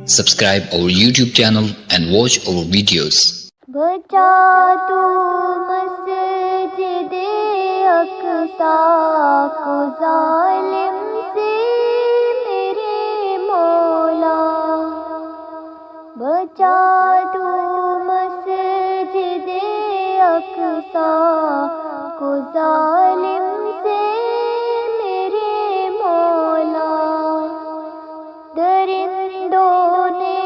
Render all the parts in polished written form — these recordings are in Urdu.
Subscribe our YouTube channel and watch our videos. بچا تو مسجد اقصی کو ظالم سے میرے مولا، بچا تو مسجد اقصی کو ظالم سے میرے مولا، درندوں نے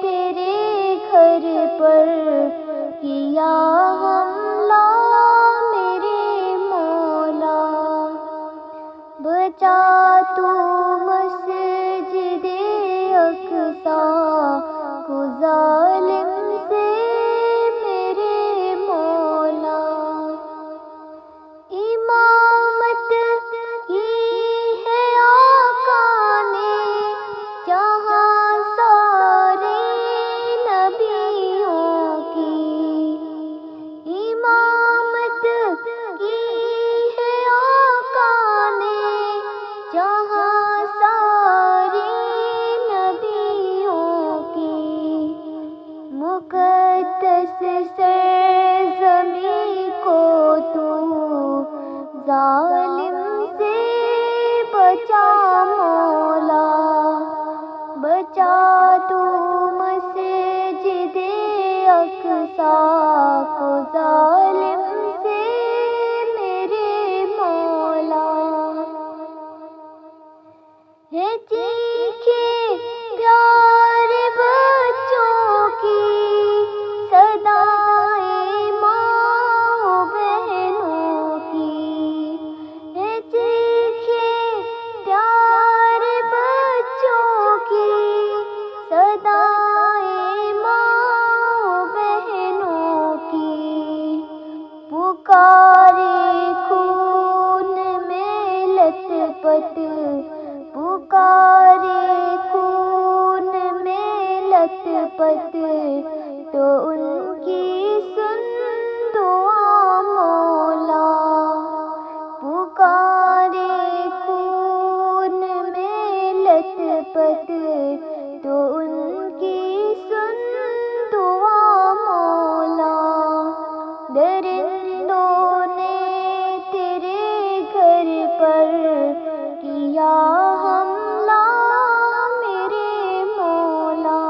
تیرے گھر پر کیا حملہ میرے مولا، بچا تو مسجد اقصی کو ظالم سے میرے مولا، امامت کی ہے آقا نے جہاں سارے نبیوں کی، امامت کی ہے آقا نے جہاں سارے نبیوں کی، مقدس سرزمین کو تو ظالم سے بچا مولا، بچا تو مسجد اقصی کو ظالم سے میرے مولا، ہے چیخے پیارے بچوں کی صدائیں ماں بہنوں کی، ہے چیخے پیارے بچوں کی صدائیں ماں بہنوں کی، پکارے خون میں لت پت، پکارے خون میں لت پت، تو ان کی سن دعا مولا، پکارے خون میں لت پت، تو ان کی سن دعا مولا، درندوں نے تیرے گھر پر کیا حملہ میرے مولا،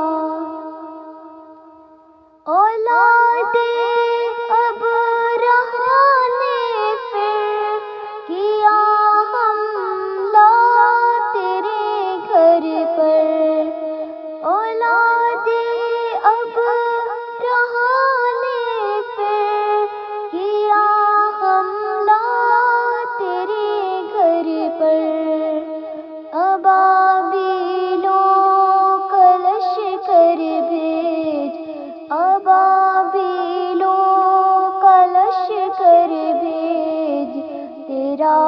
اولاد ابرہہ نے پھر کیا حملہ تیرے گھر پر، اولاد ابرہہ نے پھر کیا حملہ تیرے گھر پر، ابابیلوں کا لشکر بھیج، ابابیلوں کا لشکر بھیج، تیرا